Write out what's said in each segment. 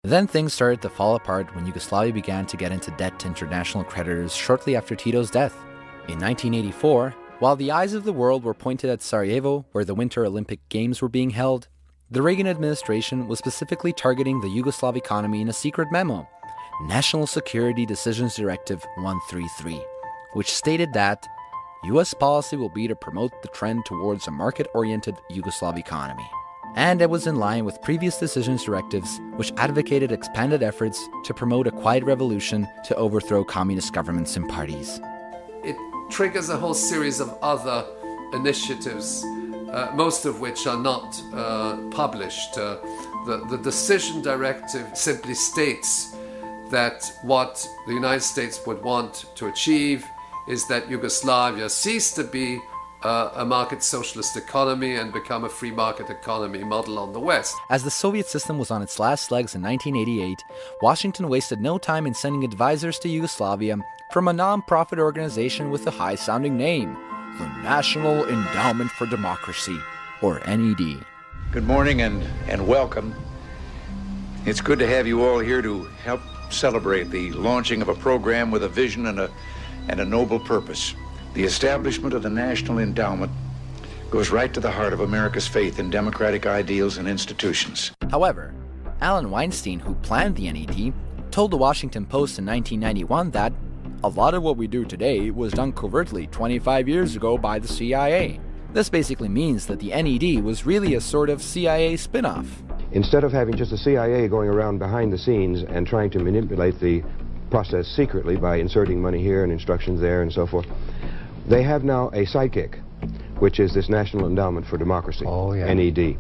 Then things started to fall apart when Yugoslavia began to get into debt to international creditors shortly after Tito's death. In 1984, while the eyes of the world were pointed at Sarajevo, where the Winter Olympic Games were being held, the Reagan administration was specifically targeting the Yugoslav economy in a secret memo, National Security Decisions Directive 133, which stated that U.S. policy will be to promote the trend towards a market-oriented Yugoslav economy. And it was in line with previous decisions directives which advocated expanded efforts to promote a quiet revolution to overthrow communist governments and parties. It triggers a whole series of other initiatives, most of which are not published. The decision directive simply states that what the United States would want to achieve is that Yugoslavia cease to be a market socialist economy and become a free market economy model on the West. As the Soviet system was on its last legs in 1988, Washington wasted no time in sending advisors to Yugoslavia from a non-profit organization with a high-sounding name, the National Endowment for Democracy, or NED. Good morning and welcome. It's good to have you all here to help celebrate the launching of a program with a vision and a noble purpose. The establishment of the National Endowment goes right to the heart of America's faith in democratic ideals and institutions. However, Alan Weinstein, who planned the NED, told the Washington Post in 1991 that a lot of what we do today was done covertly 25 years ago by the CIA. This basically means that the NED was really a sort of CIA spin-off. Instead of having just the CIA going around behind the scenes and trying to manipulate the process secretly by inserting money here and instructions there and so forth, they have now a sidekick, which is this National Endowment for Democracy, NED.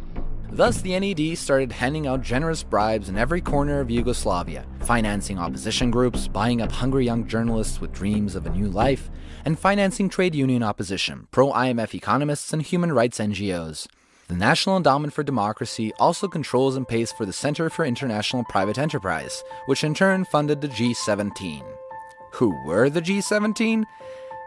Thus, the NED started handing out generous bribes in every corner of Yugoslavia, financing opposition groups, buying up hungry young journalists with dreams of a new life, and financing trade union opposition, pro-IMF economists, and human rights NGOs. The National Endowment for Democracy also controls and pays for the Center for International Private Enterprise, which in turn funded the G17. Who were the G17?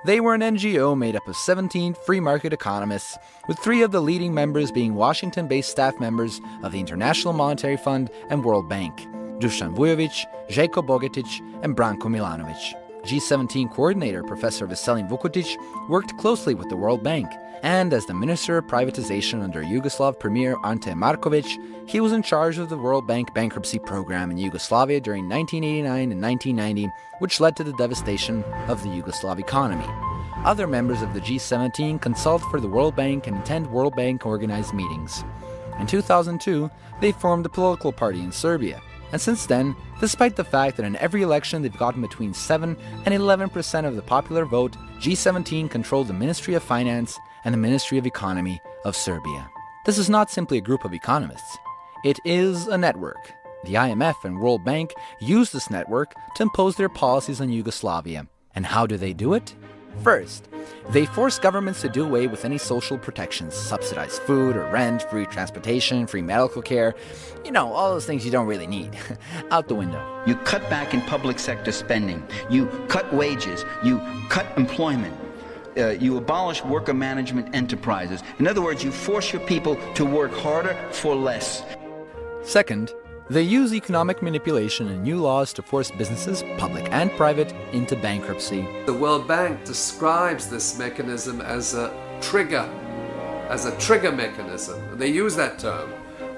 They were an NGO made up of 17 free market economists, with 3 of the leading members being Washington-based staff members of the International Monetary Fund and World Bank, Dusan Vujovic, Željko Bogetic, and Branko Milanovic. G17 coordinator Professor Veselin Vukotic worked closely with the World Bank, and as the Minister of Privatization under Yugoslav Premier Ante Markovic, he was in charge of the World Bank bankruptcy program in Yugoslavia during 1989 and 1990, which led to the devastation of the Yugoslav economy. Other members of the G17 consult for the World Bank and attend World Bank organized meetings. In 2002, they formed a political party in Serbia, and since then, despite the fact that in every election they've gotten between 7 and 11% of the popular vote, G17 controlled the Ministry of Finance and the Ministry of Economy of Serbia. This is not simply a group of economists. It is a network. The IMF and World Bank use this network to impose their policies on Yugoslavia. And how do they do it? First, they force governments to do away with any social protections, subsidized food or rent, free transportation, free medical care, all those things you don't really need, out the window. You cut back in public sector spending, you cut wages, you cut employment, you abolish worker management enterprises. In other words, you force your people to work harder for less. Second, they use economic manipulation and new laws to force businesses, public and private, into bankruptcy. The World Bank describes this mechanism as a trigger mechanism. And they use that term.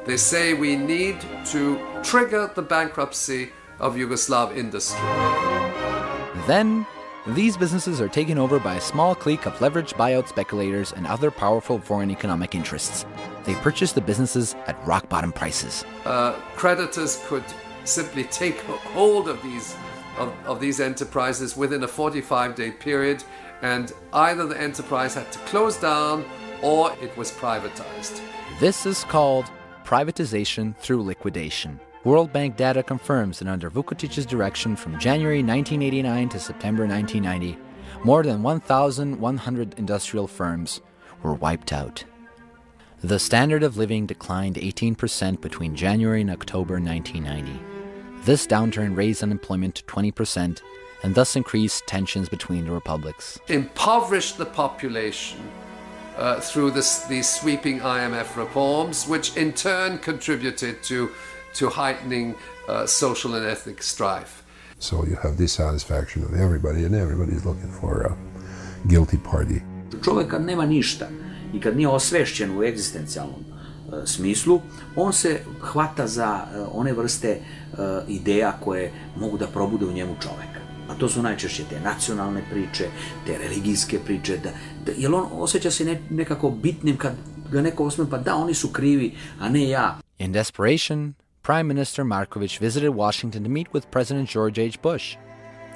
They say we need to trigger the bankruptcy of Yugoslav industry. Then, these businesses are taken over by a small clique of leveraged buyout speculators and other powerful foreign economic interests. They purchase the businesses at rock-bottom prices. Creditors could simply take hold of these enterprises within a 45-day period, and either the enterprise had to close down or it was privatized. This is called privatization through liquidation. World Bank data confirms that under Vukotic's direction from January 1989 to September 1990, more than 1,100 industrial firms were wiped out. The standard of living declined 18% between January and October 1990. This downturn raised unemployment to 20% and thus increased tensions between the republics. Impoverished the population through these sweeping IMF reforms, which in turn contributed to heightening social and ethnic strife. So you have dissatisfaction of everybody, and everybody's looking for a guilty party. Čovjek kad nema ništa i kad nije osvešćen u egzistencijalnom smislu, on se hvata za one vrste ideja koje mogu da probude u njemu čoveka. A to su najčešće te nacionalne priče, te religijske priče, jer on osjeća se nekako bitnim kad ga neko osme, pa da, oni su krivi, a ne ja. In desperation, Prime Minister Marković visited Washington to meet with President George H. Bush.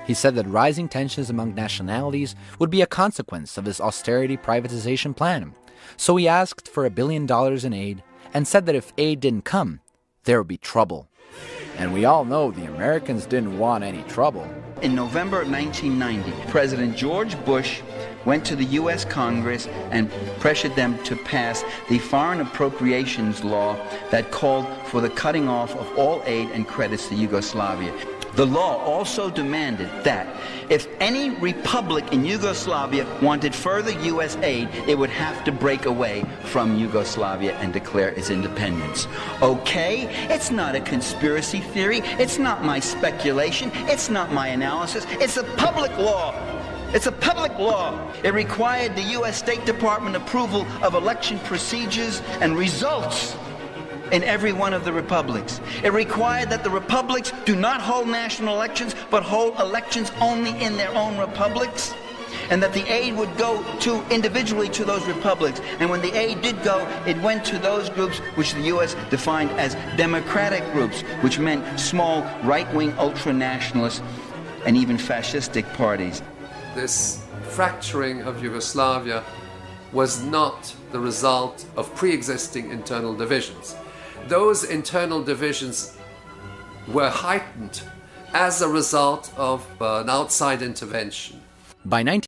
He said that rising tensions among nationalities would be a consequence of his austerity privatization plan. So he asked for $1 billion in aid and said that if aid didn't come, there would be trouble. And we all know the Americans didn't want any trouble. In November 1990, President George Bush went to the U.S. Congress and pressured them to pass the foreign appropriations law that called for the cutting off of all aid and credits to Yugoslavia. The law also demanded that if any republic in Yugoslavia wanted further U.S. aid, it would have to break away from Yugoslavia and declare its independence. Okay, it's not a conspiracy theory, it's not my speculation, it's not my analysis, it's a public law. It's a public law. It required the U.S. State Department approval of election procedures and results in every one of the republics. It required that the republics do not hold national elections, but hold elections only in their own republics, and that the aid would go to individually to those republics. And when the aid did go, it went to those groups which the U.S. defined as democratic groups, which meant small right-wing ultra-nationalist and even fascistic parties. This fracturing of Yugoslavia was not the result of pre-existing internal divisions. Those internal divisions were heightened as a result of an outside intervention. By